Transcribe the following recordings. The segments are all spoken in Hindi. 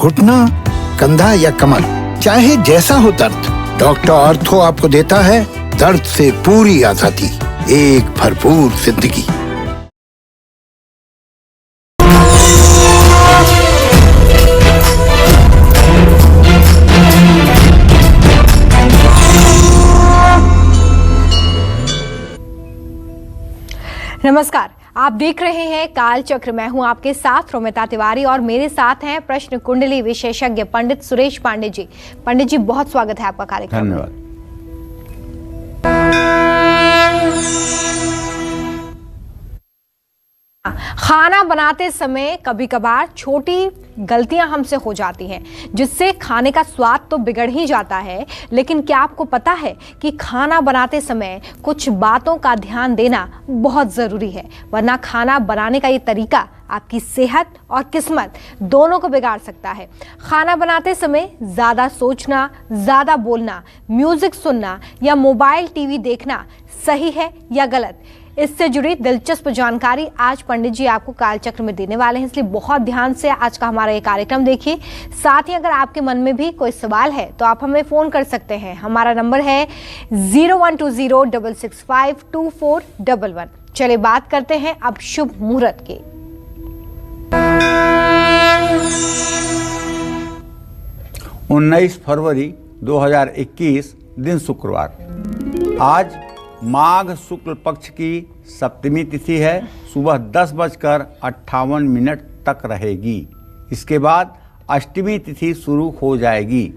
घुटना, कंधा या कमर, चाहे जैसा हो दर्द, डॉक्टर ऑर्थो आपको देता है दर्द से पूरी आजादी, एक भरपूर जिंदगी। नमस्कार, आप देख रहे हैं काल चक्र। मैं हूं आपके साथ रोमिता तिवारी और मेरे साथ हैं प्रश्न कुंडली विशेषज्ञ पंडित सुरेश पांडे जी। पंडित जी, बहुत स्वागत है आपका कार्यक्रम। धन्यवाद। खाना बनाते समय कभी कभार छोटी गलतियां हमसे हो जाती हैं, जिससे खाने का स्वाद तो बिगड़ ही जाता है। लेकिन क्या आपको पता है कि खाना बनाते समय कुछ बातों का ध्यान देना बहुत ज़रूरी है, वरना खाना बनाने का ये तरीका आपकी सेहत और किस्मत दोनों को बिगाड़ सकता है। खाना बनाते समय ज़्यादा सोचना, ज़्यादा बोलना, म्यूज़िक सुनना या मोबाइल टीवी देखना सही है या गलत, इससे जुड़ी दिलचस्प जानकारी आज पंडित जी आपको कालचक्र में देने वाले हैं, इसलिए बहुत ध्यान से आज का हमारा ये कार्यक्रम देखिए। साथ ही अगर आपके मन में भी कोई सवाल है तो आप हमें फ़ोन कर सकते हैं। हमारा नंबर है 0120665241। चलिए बात करते हैं अब शुभ मुहूर्त की। 19 फरवरी 2021 दिन शुक्रवार। आज माघ शुक्ल पक्ष की सप्तमी तिथि है, सुबह 10:58 तक रहेगी। इसके बाद अष्टमी तिथि शुरू हो जाएगी।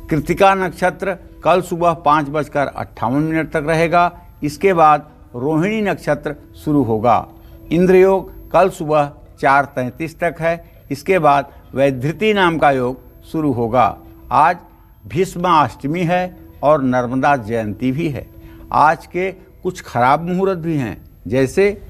कृतिका नक्षत्र कल सुबह 5:58 तक रहेगा। इसके बाद रोहिणी नक्षत्र शुरू होगा। इंद्र योग कल सुबह 4:33 तक है। इसके बाद वैधृति नाम का योग शुरू होगा। आज भीष्माष्टमी है और नर्मदा जयंती भी है। आज के कुछ खराब मुहूर्त भी हैं, जैसे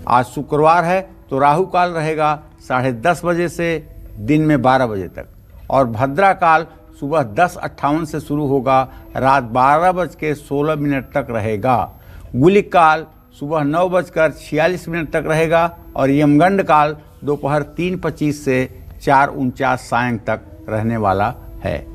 आज शुक्रवार है तो राहु काल रहेगा 10:30 बजे से दिन में 12 बजे तक, और भद्रा काल सुबह 10:58 से शुरू होगा, रात 12:16 तक रहेगा। गुलिक काल सुबह 9:46 तक रहेगा और यमगंड काल दोपहर 3:25 से 4:49 सायं तक रहने वाला है।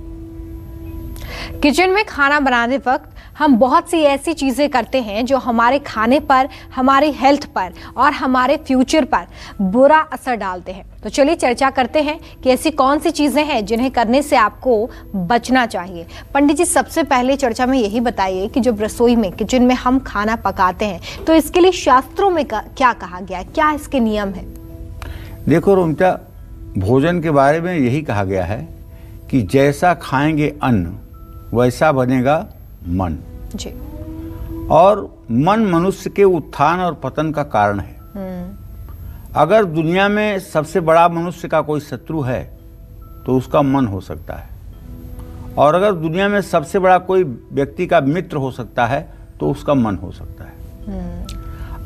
किचन में खाना बनाते वक्त हम बहुत सी ऐसी चीज़ें करते हैं जो हमारे खाने पर, हमारी हेल्थ पर और हमारे फ्यूचर पर बुरा असर डालते हैं। तो चलिए चर्चा करते हैं कि ऐसी कौन सी चीज़ें हैं जिन्हें करने से आपको बचना चाहिए। पंडित जी, सबसे पहले चर्चा में यही बताइए कि जब रसोई में, किचन में हम खाना पकाते हैं तो इसके लिए शास्त्रों में क्या कहा गया है, क्या इसके नियम है? देखो रोमिता, भोजन के बारे में यही कहा गया है कि जैसा खाएंगे अन्न वैसा बनेगा मन जी। और मन मनुष्य के उत्थान और पतन का कारण है। अगर दुनिया में सबसे बड़ा मनुष्य का कोई शत्रु है तो उसका मन हो सकता है, और अगर दुनिया में सबसे बड़ा कोई व्यक्ति का मित्र हो सकता है तो उसका मन हो सकता है।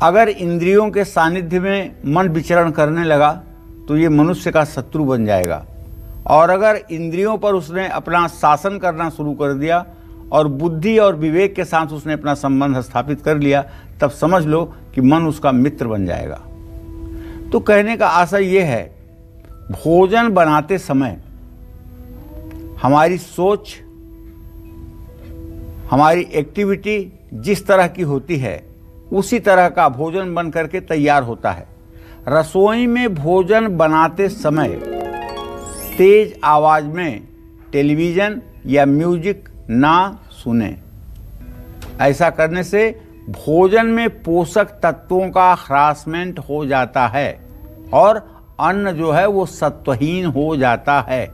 अगर इंद्रियों के सानिध्य में मन विचरण करने लगा तो ये मनुष्य का शत्रु बन जाएगा, और अगर इंद्रियों पर उसने अपना शासन करना शुरू कर दिया और बुद्धि और विवेक के साथ उसने अपना संबंध स्थापित कर लिया, तब समझ लो कि मन उसका मित्र बन जाएगा। तो कहने का आशय ये है, भोजन बनाते समय हमारी सोच, हमारी एक्टिविटी जिस तरह की होती है उसी तरह का भोजन बन करके तैयार होता है। रसोई में भोजन बनाते समय तेज आवाज में टेलीविज़न या म्यूजिक ना सुने। ऐसा करने से भोजन में पोषक तत्वों का ह्रासमेंट हो जाता है और अन्न जो है वो सत्वहीन हो जाता है।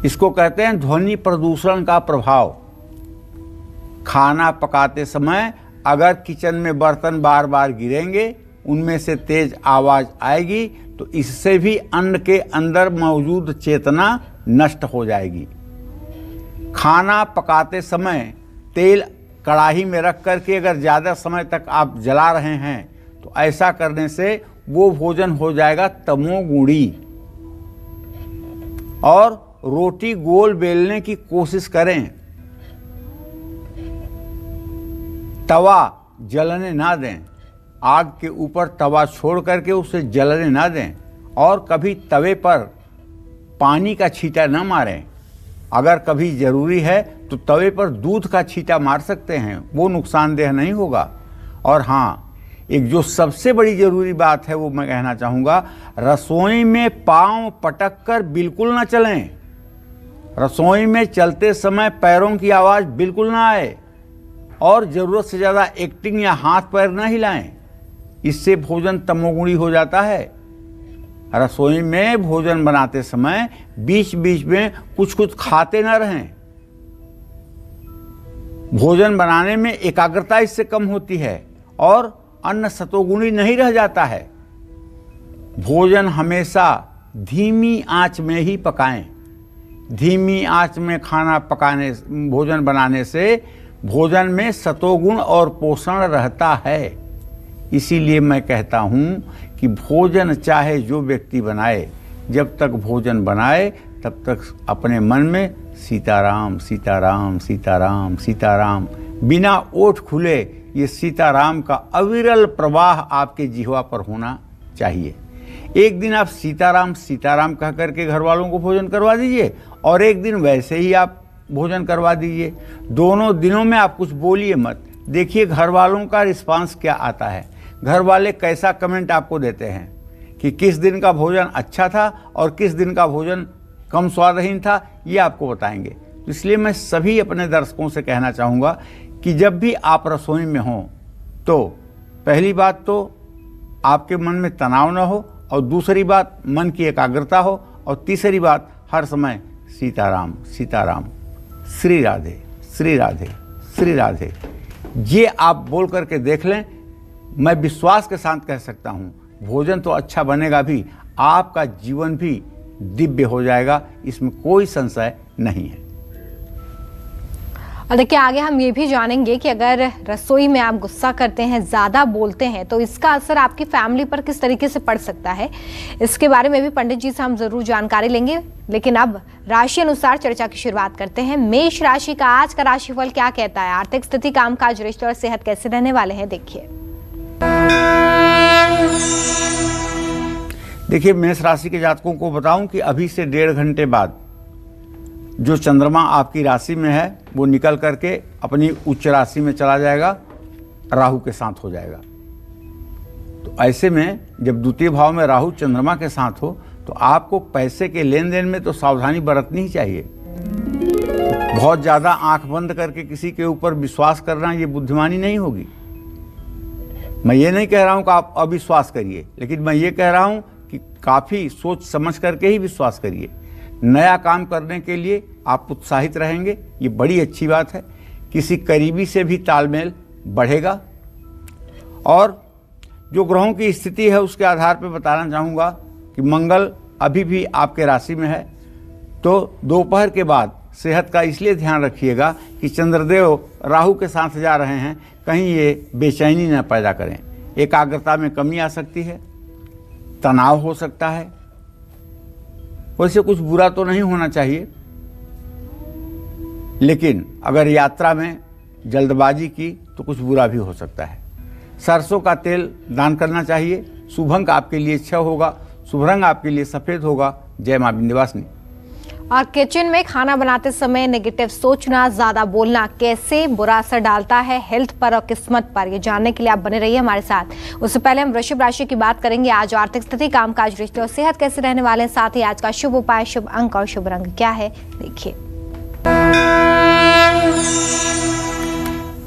इसको कहते हैं ध्वनि प्रदूषण का प्रभाव। खाना पकाते समय अगर किचन में बर्तन बार बार गिरेंगे, उनमें से तेज आवाज आएगी, तो इससे भी अन्न के अंदर मौजूद चेतना नष्ट हो जाएगी। खाना पकाते समय तेल कढ़ाई में रख करके अगर ज़्यादा समय तक आप जला रहे हैं तो ऐसा करने से वो भोजन हो जाएगा तमोगुणी। और रोटी गोल बेलने की कोशिश करें, तवा जलने ना दें, आग के ऊपर तवा छोड़ करके उसे जलने ना दें, और कभी तवे पर पानी का छींटा न मारें। अगर कभी ज़रूरी है तो तवे पर दूध का छींटा मार सकते हैं, वो नुकसानदेह नहीं होगा। और हाँ, एक जो सबसे बड़ी ज़रूरी बात है वो मैं कहना चाहूँगा, रसोई में पाँव पटक कर बिल्कुल ना चलें। रसोई में चलते समय पैरों की आवाज़ बिल्कुल ना आए और ज़रूरत से ज़्यादा एक्टिंग या हाथ पैर न हिलाएं, इससे भोजन तमोगुणी हो जाता है। रसोई में भोजन बनाते समय बीच बीच में कुछ कुछ खाते न रहें। भोजन बनाने में एकाग्रता इससे कम होती है और अन्न सतोगुणी नहीं रह जाता है। भोजन हमेशा धीमी आंच में ही पकाएं। धीमी आंच में भोजन बनाने से भोजन में सतोगुण और पोषण रहता है। इसीलिए मैं कहता हूँ कि भोजन चाहे जो व्यक्ति बनाए, जब तक भोजन बनाए तब तक अपने मन में सीताराम सीताराम सीताराम सीताराम, बिना ओठ खुले ये सीताराम का अविरल प्रवाह आपके जिह्वा पर होना चाहिए। एक दिन आप सीताराम सीताराम कह करके घर वालों को भोजन करवा दीजिए और एक दिन वैसे ही आप भोजन करवा दीजिए। दोनों दिनों में आप कुछ बोलिए मत। देखिए घर वालों का रिस्पांस क्या आता है, घर वाले कैसा कमेंट आपको देते हैं कि किस दिन का भोजन अच्छा था और किस दिन का भोजन कम स्वादहीन था, ये आपको बताएंगे। तो इसलिए मैं सभी अपने दर्शकों से कहना चाहूँगा कि जब भी आप रसोई में हों तो पहली बात तो आपके मन में तनाव न हो और दूसरी बात मन की एकाग्रता हो और तीसरी बात हर समय सीताराम सीताराम, श्री राधे श्री राधे श्री राधे, ये आप बोल करके देख लें। मैं विश्वास के साथ कह सकता हूँ भोजन तो अच्छा बनेगा भी, आपका जीवन भी दिव्य हो जाएगा, इसमें कोई संशय नहीं है। और देखिए आगे हम ये भी जानेंगे कि अगर रसोई में आप गुस्सा करते हैं, ज़्यादा बोलते हैं, तो इसका असर आपकी फैमिली पर किस तरीके से पड़ सकता है, इसके बारे में भी पंडित जी से हम जरूर जानकारी लेंगे। लेकिन अब राशि अनुसार चर्चा की शुरुआत करते हैं। मेष राशि का आज का राशिफल क्या कहता है, आर्थिक स्थिति, कामकाज, रिश्ते और सेहत कैसे रहने वाले हैं, देखिए। देखिए मेष राशि के जातकों को बताऊं कि अभी से 1.5 घंटे बाद जो चंद्रमा आपकी राशि में है वो निकल करके अपनी उच्च राशि में चला जाएगा, राहु के साथ हो जाएगा। तो ऐसे में जब द्वितीय भाव में राहु चंद्रमा के साथ हो तो आपको पैसे के लेन देन में तो सावधानी बरतनी ही चाहिए। बहुत ज़्यादा आंख बंद करके किसी के ऊपर विश्वास करना ये बुद्धिमानी नहीं होगी। मैं ये नहीं कह रहा हूँ कि आप अविश्वास करिए, लेकिन मैं ये कह रहा हूँ कि काफ़ी सोच समझ करके ही विश्वास करिए। नया काम करने के लिए आप उत्साहित रहेंगे, ये बड़ी अच्छी बात है। किसी करीबी से भी तालमेल बढ़ेगा। और जो ग्रहों की स्थिति है उसके आधार पर बताना चाहूँगा कि मंगल अभी भी आपके राशि में है, तो दोपहर के बाद सेहत का इसलिए ध्यान रखिएगा कि चंद्रदेव राहु के साथ जा रहे हैं, कहीं ये बेचैनी न पैदा करें। एकाग्रता में कमी आ सकती है, तनाव हो सकता है। वैसे कुछ बुरा तो नहीं होना चाहिए, लेकिन अगर यात्रा में जल्दबाजी की तो कुछ बुरा भी हो सकता है। सरसों का तेल दान करना चाहिए। शुभ अंक आपके लिए 6 होगा, शुभ रंग आपके लिए सफ़ेद होगा। जय मां विंध्यवासिनी। और किचन में खाना बनाते समय नेगेटिव सोचना, ज्यादा बोलना कैसे बुरा असर डालता है हेल्थ पर और किस्मत पर, ये जानने के लिए आप बने रहिए हमारे साथ। उससे पहले हम वृषभ राशि की बात करेंगे। आज आर्थिक स्थिति, कामकाज, रिश्ते और सेहत कैसे रहने वाले हैं, साथ ही आज का शुभ उपाय, शुभ अंक और शुभ रंग क्या है, देखिए।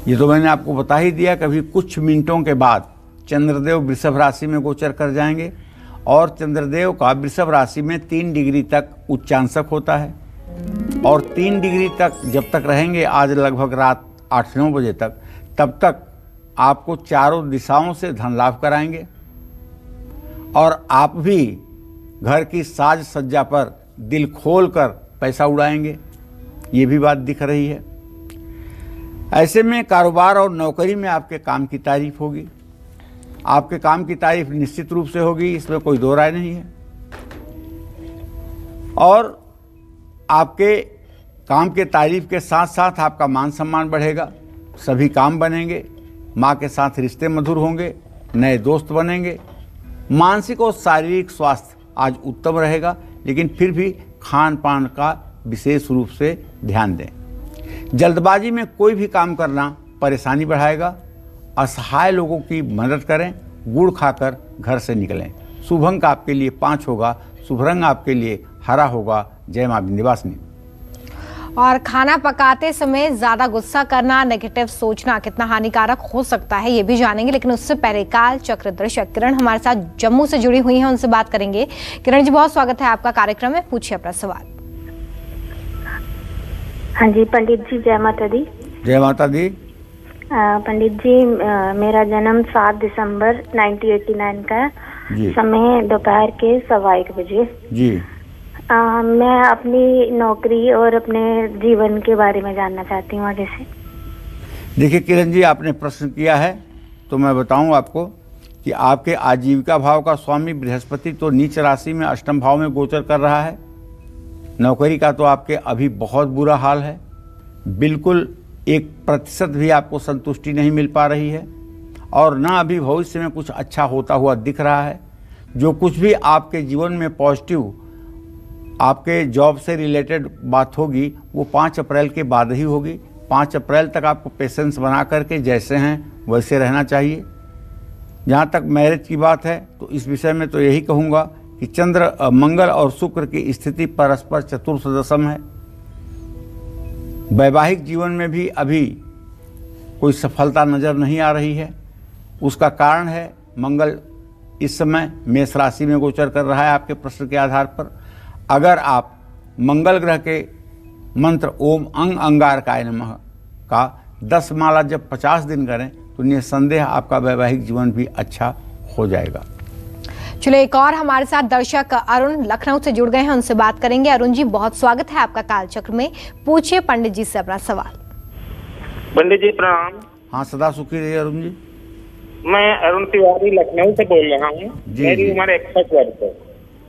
ये तो मैंने आपको बता ही दिया। कभी कुछ मिनटों के बाद चंद्रदेव वृषभ राशि में गोचर कर जाएंगे और चंद्रदेव का वृषभ राशि में 3 डिग्री तक उच्चांशक होता है और 3 डिग्री तक जब तक रहेंगे, आज लगभग रात 8-9 बजे तक, तब तक आपको चारों दिशाओं से धन लाभ कराएंगे और आप भी घर की साज सज्जा पर दिल खोल कर पैसा उड़ाएंगे, ये भी बात दिख रही है। ऐसे में कारोबार और नौकरी में आपके काम की तारीफ होगी। आपके काम की तारीफ निश्चित रूप से होगी, इसमें कोई दो राय नहीं है। और आपके काम के तारीफ के साथ साथ आपका मान सम्मान बढ़ेगा, सभी काम बनेंगे, माँ के साथ रिश्ते मधुर होंगे, नए दोस्त बनेंगे। मानसिक और शारीरिक स्वास्थ्य आज उत्तम रहेगा, लेकिन फिर भी खान पान का विशेष रूप से ध्यान दें। जल्दबाजी में कोई भी काम करना परेशानी बढ़ाएगा। असहाय लोगों की मदद करें, गुड़ खाकर घर से निकलें। शुभ अंक आपके लिए 5 होगा, शुभ रंग आपके लिए हरा होगा। जय मां विंध्यवासिनी। और खाना पकाते समय ज्यादा गुस्सा करना, नेगेटिव सोचना कितना हानिकारक हो सकता है ये भी जानेंगे, लेकिन उससे पहले काल चक्र दर्शक किरण हमारे साथ जम्मू से जुड़ी हुई हैं, उनसे बात करेंगे। किरण जी, बहुत स्वागत है आपका कार्यक्रम में, पूछिए अपना सवाल। हाँ जी पंडित जी, जय माता दी। जय माता दी। पंडित जी, मेरा जन्म 7 दिसंबर 1989 का है। जी। समय दोपहर के 1:15 बजे। जी। मैं अपनी नौकरी और अपने जीवन के बारे में जानना चाहती हूँ आगे से। देखिए किरण जी, आपने प्रश्न किया है तो मैं बताऊं आपको कि आपके आजीविका भाव का स्वामी बृहस्पति तो नीच राशि में अष्टम भाव में गोचर कर रहा है। नौकरी का तो आपके अभी बहुत बुरा हाल है, बिल्कुल 1% भी आपको संतुष्टि नहीं मिल पा रही है, और ना अभी भविष्य में कुछ अच्छा होता हुआ दिख रहा है। जो कुछ भी आपके जीवन में पॉजिटिव आपके जॉब से रिलेटेड बात होगी वो 5 अप्रैल के बाद ही होगी। 5 अप्रैल तक आपको पेशेंस बना करके जैसे हैं वैसे रहना चाहिए। जहाँ तक मैरिज की बात है तो इस विषय में तो यही कहूँगा कि चंद्र, मंगल और शुक्र की स्थिति परस्पर चतुर्थ दशम है। वैवाहिक जीवन में भी अभी कोई सफलता नज़र नहीं आ रही है। उसका कारण है मंगल इस समय मेष राशि में गोचर कर रहा है। आपके प्रश्न के आधार पर अगर आप मंगल ग्रह के मंत्र ओम अंग अंगारकाय नमः का 10 माला जब 50 दिन करें तो निसंदेह आपका वैवाहिक जीवन भी अच्छा हो जाएगा। चलो, एक और हमारे साथ दर्शक अरुण लखनऊ से जुड़ गए हैं, उनसे बात करेंगे। अरुण जी, बहुत स्वागत है आपका कालचक्र में, पूछिए पंडित जी से अपना सवाल। पंडित जी प्रणाम। हाँ, सदा सुखी रहिए अरुण जी। मैं अरुण तिवारी लखनऊ से बोल रहा हूँ। मेरी उम्र 61 वर्ष है।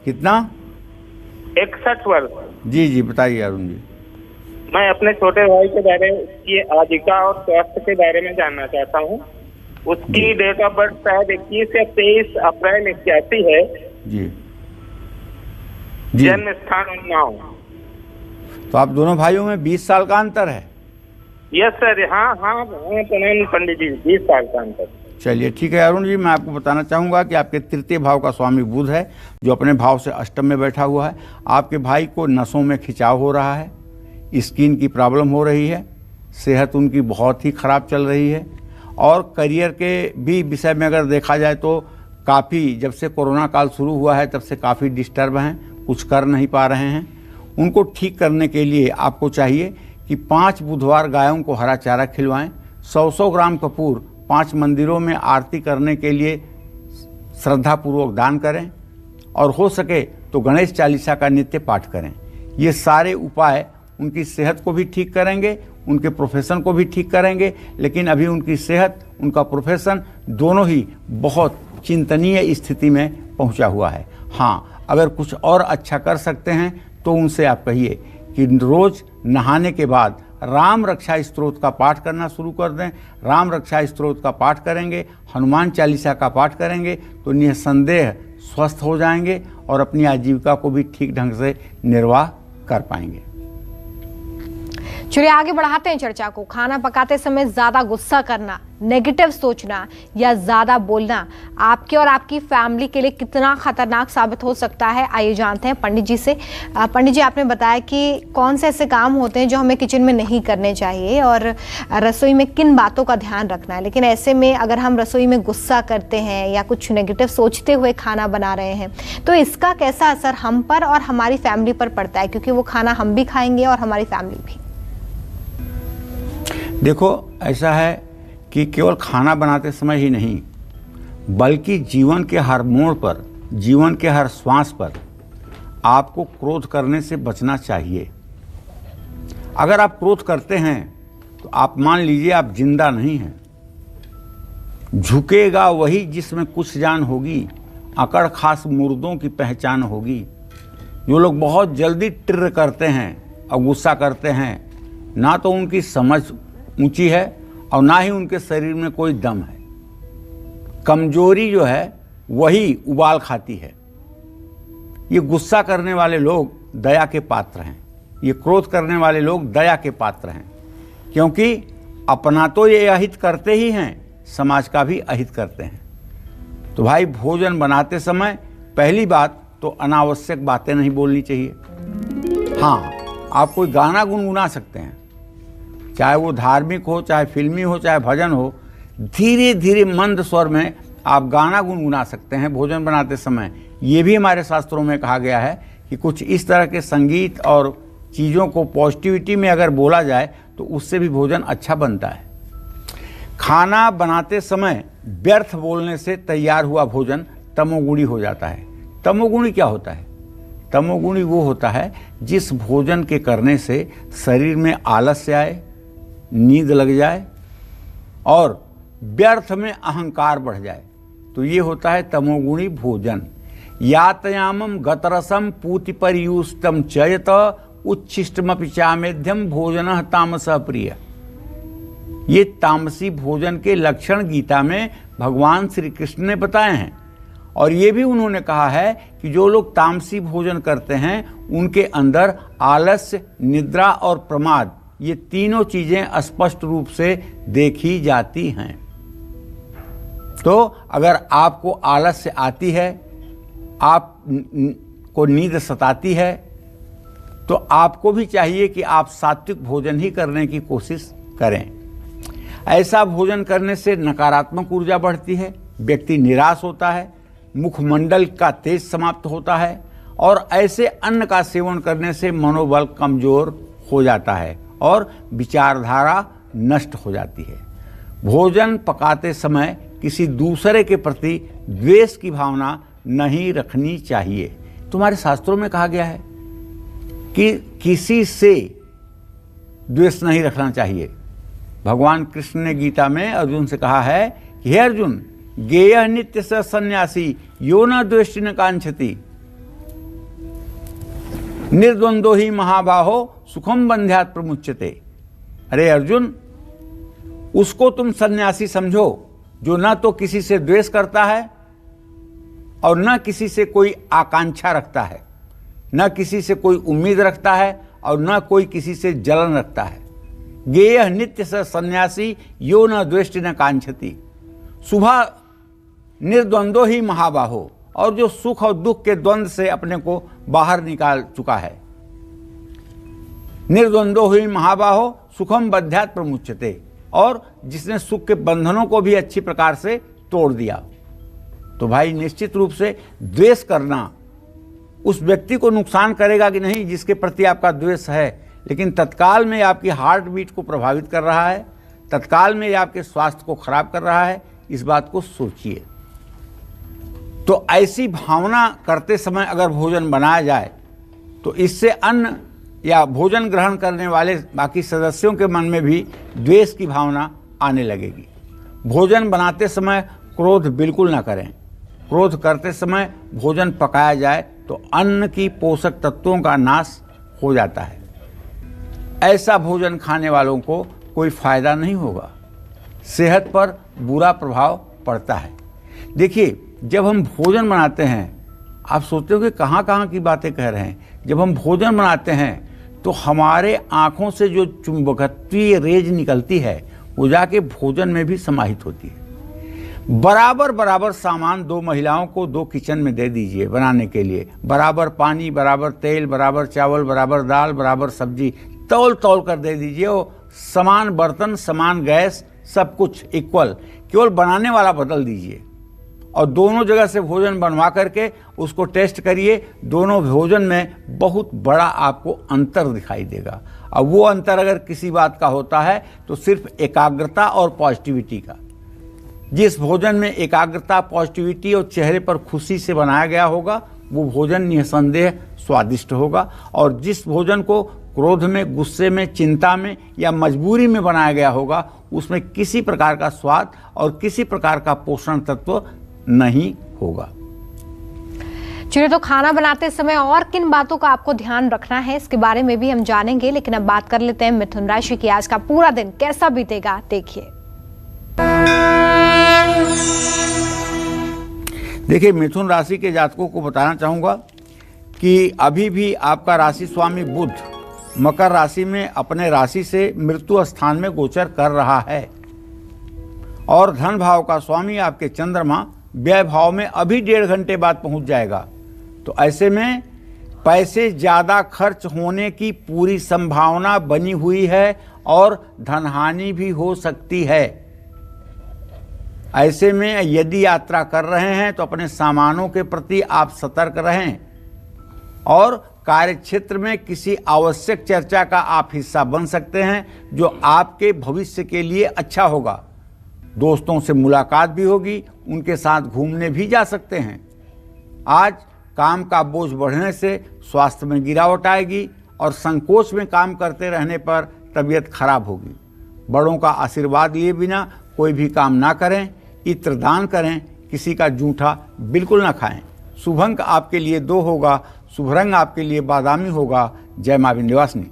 कितना? 61 वर्ष। जी जी, बताइए अरुण जी। मैं अपने छोटे भाई के बारे की आजीविका और स्वास्थ्य के बारे में जानना चाहता हूँ। उसकी डेट ऑफ बर्थ शायद 21 या 23 अप्रैल 81 है। जी। जन्म स्थान उन्नाव। तो आप दोनों भाइयों में 20 साल का अंतर है? Yes sir. हाँ प्रणाम पंडित जी, 20 साल का अंतर। चलिए ठीक है अरुण जी, मैं आपको बताना चाहूँगा कि आपके तृतीय भाव का स्वामी बुध है जो अपने भाव से अष्टम में बैठा हुआ है। आपके भाई को नसों में खिंचाव हो रहा है, स्किन की प्रॉब्लम हो रही है, सेहत उनकी बहुत ही ख़राब चल रही है, और करियर के भी विषय में अगर देखा जाए तो काफ़ी, जब से कोरोना काल शुरू हुआ है तब से काफ़ी डिस्टर्ब हैं, कुछ कर नहीं पा रहे हैं। उनको ठीक करने के लिए आपको चाहिए कि 5 बुधवार गायों को हरा चारा खिलवाएं, 100 ग्राम कपूर 5 मंदिरों में आरती करने के लिए श्रद्धापूर्वक दान करें, और हो सके तो गणेश चालीसा का नित्य पाठ करें। ये सारे उपाय उनकी सेहत को भी ठीक करेंगे, उनके प्रोफेशन को भी ठीक करेंगे, लेकिन अभी उनकी सेहत, उनका प्रोफेशन दोनों ही बहुत चिंतनीय स्थिति में पहुंचा हुआ है। हाँ, अगर कुछ और अच्छा कर सकते हैं तो उनसे आप कहिए कि रोज़ नहाने के बाद राम रक्षा स्तोत्र का पाठ करना शुरू कर दें। राम रक्षा स्तोत्र का पाठ करेंगे, हनुमान चालीसा का पाठ करेंगे तो निसंदेह स्वस्थ हो जाएंगे और अपनी आजीविका को भी ठीक ढंग से निर्वाह कर पाएंगे। चलिए आगे बढ़ाते हैं चर्चा को। खाना पकाते समय ज्यादा गुस्सा करना, नेगेटिव सोचना या ज्यादा बोलना आपके और आपकी फैमिली के लिए कितना खतरनाक साबित हो सकता है, आइए जानते हैं पंडित जी से। पंडित जी, आपने बताया कि कौन से ऐसे काम होते हैं जो हमें किचन में नहीं करने चाहिए और रसोई में किन बातों का ध्यान रखना है, लेकिन ऐसे में अगर हम रसोई में गुस्सा करते हैं या कुछ नेगेटिव सोचते हुए खाना बना रहे हैं तो इसका कैसा असर हम पर और हमारी फैमिली पर पड़ता है, क्योंकि वो खाना हम भी खाएंगे और हमारी फैमिली भी। देखो, ऐसा है कि केवल खाना बनाते समय ही नहीं बल्कि जीवन के हर मोड़ पर, जीवन के हर श्वास पर आपको क्रोध करने से बचना चाहिए। अगर आप क्रोध करते हैं तो आप मान लीजिए आप जिंदा नहीं हैं। झुकेगा वही जिसमें कुछ जान होगी, अकड़ खास मुर्दों की पहचान होगी। जो लोग बहुत जल्दी टिर्र करते हैं और गुस्सा करते हैं, ना तो उनकी समझ ऊंची है और ना ही उनके शरीर में कोई दम है। कमजोरी जो है वही उबाल खाती है। ये गुस्सा करने वाले लोग दया के पात्र हैं, ये क्रोध करने वाले लोग दया के पात्र हैं, क्योंकि अपना तो ये अहित करते ही हैं, समाज का भी अहित करते हैं। तो भाई भोजन बनाते समय पहली बात तो अनावश्यक बातें नहीं बोलनी चाहिए। हाँ, आप कोई गाना गुनगुना सकते हैं, चाहे वो धार्मिक हो, चाहे फिल्मी हो, चाहे भजन हो, धीरे धीरे मंद स्वर में आप गाना गुनगुना सकते हैं भोजन बनाते समय। ये भी हमारे शास्त्रों में कहा गया है कि कुछ इस तरह के संगीत और चीज़ों को पॉजिटिविटी में अगर बोला जाए तो उससे भी भोजन अच्छा बनता है। खाना बनाते समय व्यर्थ बोलने से तैयार हुआ भोजन तमोगुणी हो जाता है। तमोगुणी क्या होता है? तमोगुणी वो होता है जिस भोजन के करने से शरीर में आलस्य आए, नींद लग जाए और व्यर्थ में अहंकार बढ़ जाए, तो ये होता है तमोगुणी भोजन। यातयामम गतरसम पूति परियुष्टम चयत उच्छिष्टमपि चामेध्यम भोजन तामस प्रिय। ये तामसी भोजन के लक्षण गीता में भगवान श्री कृष्ण ने बताए हैं, और ये भी उन्होंने कहा है कि जो लोग तामसी भोजन करते हैं उनके अंदर आलस्य, निद्रा और प्रमाद, ये तीनों चीजें स्पष्ट रूप से देखी जाती हैं। तो अगर आपको आलस्य आती है, आप को नींद सताती है, तो आपको भी चाहिए कि आप सात्विक भोजन ही करने की कोशिश करें। ऐसा भोजन करने से नकारात्मक ऊर्जा बढ़ती है, व्यक्ति निराश होता है, मुखमंडल का तेज समाप्त होता है, और ऐसे अन्न का सेवन करने से मनोबल कमजोर हो जाता है और विचारधारा नष्ट हो जाती है। भोजन पकाते समय किसी दूसरे के प्रति द्वेष की भावना नहीं रखनी चाहिए। तुम्हारे शास्त्रों में कहा गया है कि किसी से द्वेष नहीं रखना चाहिए। भगवान कृष्ण ने गीता में अर्जुन से कहा है कि हे अर्जुन, गेय नित्य स सन्यासी यो न द्वेष्टि न कांक्षति निर्द्वंदो ही महाबाहो सुखम बंध्यात् प्रमुच्यते। अरे अर्जुन, उसको तुम सन्यासी समझो जो न तो किसी से द्वेष करता है और न किसी से कोई आकांक्षा रखता है, न किसी से कोई उम्मीद रखता है और न कोई किसी से जलन रखता है। गेय नित्य स सन्यासी यो न द्वेष्टि न कांक्षति सुबह निर्द्वंदो ही महाबाहो, और जो सुख और दुख के द्वंद्व से अपने को बाहर निकाल चुका है। निर्द्वंदो ही महाबाहो सुखम बंध्यात् प्रमुच्यते, और जिसने सुख के बंधनों को भी अच्छी प्रकार से तोड़ दिया। तो भाई निश्चित रूप से द्वेष करना उस व्यक्ति को नुकसान करेगा कि नहीं जिसके प्रति आपका द्वेष है, लेकिन तत्काल में आपकी हार्ट बीट को प्रभावित कर रहा है, तत्काल में आपके स्वास्थ्य को खराब कर रहा है। इस बात को सोचिए। तो ऐसी भावना करते समय अगर भोजन बनाया जाए तो इससे अन्न या भोजन ग्रहण करने वाले बाकी सदस्यों के मन में भी द्वेष की भावना आने लगेगी। भोजन बनाते समय क्रोध बिल्कुल ना करें। क्रोध करते समय भोजन पकाया जाए तो अन्न की पोषक तत्वों का नाश हो जाता है। ऐसा भोजन खाने वालों को कोई फायदा नहीं होगा, सेहत पर बुरा प्रभाव पड़ता है। देखिए, जब हम भोजन बनाते हैं, आप सोचते हो कि कहाँ कहाँ की बातें कह रहे हैं। जब हम भोजन बनाते हैं तो हमारे आँखों से जो चुंबकत्वीय रेज निकलती है वो जाके भोजन में भी समाहित होती है। बराबर बराबर सामान दो महिलाओं को दो किचन में दे दीजिए बनाने के लिए। बराबर पानी, बराबर तेल, बराबर चावल, बराबर दाल, बराबर सब्जी, तौल तौल कर दे दीजिए। वो समान बर्तन, समान गैस, सब कुछ इक्वल, केवल बनाने वाला बदल दीजिए और दोनों जगह से भोजन बनवा करके उसको टेस्ट करिए। दोनों भोजन में बहुत बड़ा आपको अंतर दिखाई देगा। अब वो अंतर अगर किसी बात का होता है तो सिर्फ एकाग्रता और पॉजिटिविटी का। जिस भोजन में एकाग्रता, पॉजिटिविटी और चेहरे पर खुशी से बनाया गया होगा वो भोजन निसंदेह स्वादिष्ट होगा, और जिस भोजन को क्रोध में, गुस्से में, चिंता में या मजबूरी में बनाया गया होगा उसमें किसी प्रकार का स्वाद और किसी प्रकार का पोषण तत्व नहीं होगा। चलिए, तो खाना बनाते समय और किन बातों का आपको ध्यान रखना है इसके बारे में भी हम जानेंगे, लेकिन अब बात कर लेते हैं मिथुन राशि की। आज का पूरा दिन कैसा बीतेगा, देखिए। देखिए, मिथुन राशि के जातकों को बताना चाहूंगा कि अभी भी आपका राशि स्वामी बुध मकर राशि में अपने राशि से मृत्यु स्थान में गोचर कर रहा है और धन भाव का स्वामी आपके चंद्रमा व्यय भाव में अभी 1.5 घंटे बाद पहुंच जाएगा। तो ऐसे में पैसे ज़्यादा खर्च होने की पूरी संभावना बनी हुई है और धनहानि भी हो सकती है। ऐसे में यदि यात्रा कर रहे हैं तो अपने सामानों के प्रति आप सतर्क रहें और कार्य क्षेत्र में किसी आवश्यक चर्चा का आप हिस्सा बन सकते हैं जो आपके भविष्य के लिए अच्छा होगा। दोस्तों से मुलाकात भी होगी, उनके साथ घूमने भी जा सकते हैं। आज काम का बोझ बढ़ने से स्वास्थ्य में गिरावट आएगी और संकोच में काम करते रहने पर तबीयत खराब होगी। बड़ों का आशीर्वाद लिए बिना कोई भी काम ना करें, इत्र दान करें, किसी का जूठा बिल्कुल ना खाएं। शुभ अंक आपके लिए 2 होगा, शुभ रंग आपके लिए बादामी होगा। जय मां विंध्यवासिनी।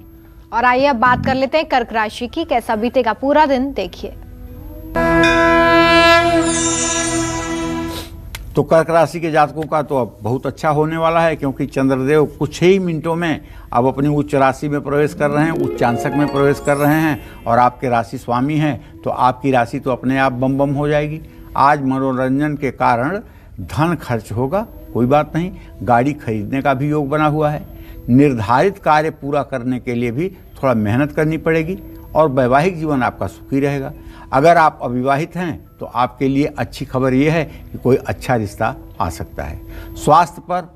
और आइए अब बात कर लेते हैं कर्क राशि की, कैसा बीतेगा पूरा दिन देखिए। तो कर्क राशि के जातकों का तो अब बहुत अच्छा होने वाला है, क्योंकि चंद्रदेव कुछ ही मिनटों में अब अपनी उच्च राशि में प्रवेश कर रहे हैं, उच्चांशक में प्रवेश कर रहे हैं और आपके राशि स्वामी हैं, तो आपकी राशि तो अपने आप बम बम हो जाएगी। आज मनोरंजन के कारण धन खर्च होगा, कोई बात नहीं। गाड़ी खरीदने का भी योग बना हुआ है। निर्धारित कार्य पूरा करने के लिए भी थोड़ा मेहनत करनी पड़ेगी और वैवाहिक जीवन आपका सुखी रहेगा। अगर आप अविवाहित हैं तो आपके लिए अच्छी खबर यह है कि कोई अच्छा रिश्ता आ सकता है। स्वास्थ्य पर,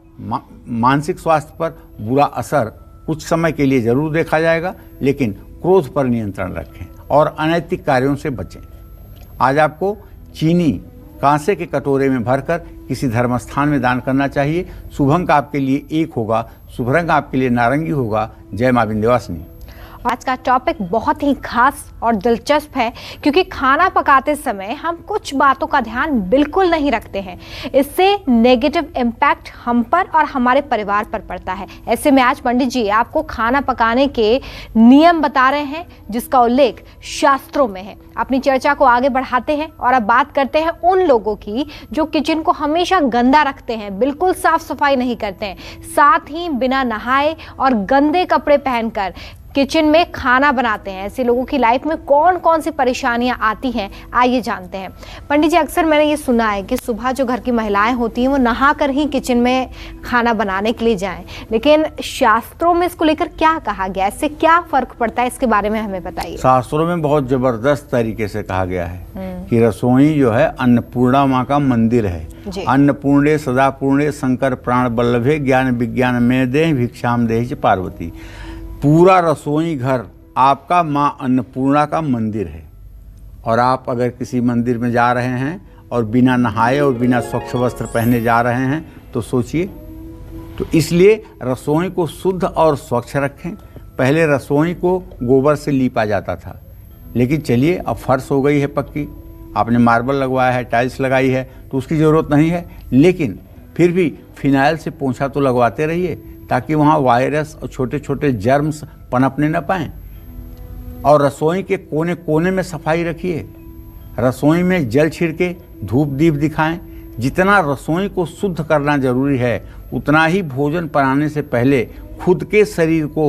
मानसिक स्वास्थ्य पर बुरा असर कुछ समय के लिए जरूर देखा जाएगा, लेकिन क्रोध पर नियंत्रण रखें और अनैतिक कार्यों से बचें। आज आपको चीनी कांसे के कटोरे में भरकर किसी धर्मस्थान में दान करना चाहिए। शुभ अंक आपके लिए 1 होगा, शुभ रंग आपके लिए नारंगी होगा। जय मां विंध्यवासिनी। आज का टॉपिक बहुत ही खास और दिलचस्प है, क्योंकि खाना पकाते समय हम कुछ बातों का ध्यान बिल्कुल नहीं रखते हैं। इससे नेगेटिव इम्पैक्ट हम पर और हमारे परिवार पर पड़ता है। ऐसे में आज पंडित जी आपको खाना पकाने के नियम बता रहे हैं, जिसका उल्लेख शास्त्रों में है। अपनी चर्चा को आगे बढ़ाते हैं और अब बात करते हैं उन लोगों की जो किचन को हमेशा गंदा रखते हैं, बिल्कुल साफ सफाई नहीं करते हैं, साथ ही बिना नहाए और गंदे कपड़े पहनकर किचन में खाना बनाते हैं। ऐसे लोगों की लाइफ में कौन कौन सी परेशानियां आती हैं, आइए जानते हैं। पंडित जी, अक्सर मैंने ये सुना है कि सुबह जो घर की महिलाएं होती हैं वो नहा कर ही किचन में खाना बनाने के लिए जाएं, लेकिन शास्त्रों में इसको लेकर क्या कहा गया, इससे क्या फर्क पड़ता है, इसके बारे में हमें बताइए। शास्त्रों में बहुत जबरदस्त तरीके से कहा गया है कि रसोई जो है अन्नपूर्णा माँ का मंदिर है। अन्नपूर्णे सदा पूर्णे शंकर प्राण बल्लभे ज्ञान विज्ञान में दे भिक्षाम देहि पार्वती। पूरा रसोई घर आपका माँ अन्नपूर्णा का मंदिर है। और आप अगर किसी मंदिर में जा रहे हैं और बिना नहाए और बिना स्वच्छ वस्त्र पहने जा रहे हैं तो सोचिए। तो इसलिए रसोई को शुद्ध और स्वच्छ रखें। पहले रसोई को गोबर से लीपा जाता था, लेकिन चलिए अब फर्श हो गई है पक्की, आपने मार्बल लगवाया है, टाइल्स लगाई है, तो उसकी ज़रूरत नहीं है। लेकिन फिर भी फिनाइल से पोंछा तो लगवाते रहिए, ताकि वहाँ वायरस और छोटे छोटे जर्म्स पनपने न पाएँ। और रसोई के कोने कोने में सफाई रखिए। रसोई में जल छिड़के धूप दीप दिखाएं। जितना रसोई को शुद्ध करना जरूरी है, उतना ही भोजन बनाने से पहले खुद के शरीर को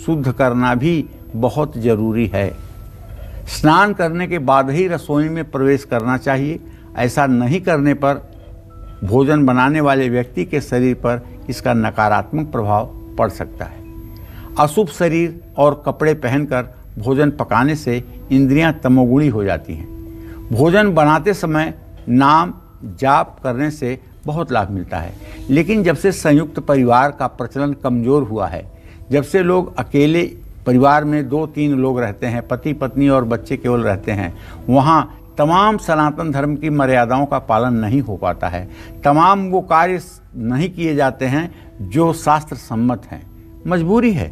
शुद्ध करना भी बहुत जरूरी है। स्नान करने के बाद ही रसोई में प्रवेश करना चाहिए। ऐसा नहीं करने पर भोजन बनाने वाले व्यक्ति के शरीर पर इसका नकारात्मक प्रभाव पड़ सकता है। अशुभ शरीर और कपड़े पहनकर भोजन पकाने से इंद्रियां तमोगुणी हो जाती हैं। भोजन बनाते समय नाम जाप करने से बहुत लाभ मिलता है, लेकिन जब से संयुक्त परिवार का प्रचलन कमज़ोर हुआ है, जब से लोग अकेले परिवार में 2-3 लोग रहते हैं, पति पत्नी और बच्चे केवल रहते हैं, वहाँ तमाम सनातन धर्म की मर्यादाओं का पालन नहीं हो पाता है। तमाम वो कार्य नहीं किए जाते हैं जो शास्त्र सम्मत हैं। मजबूरी है।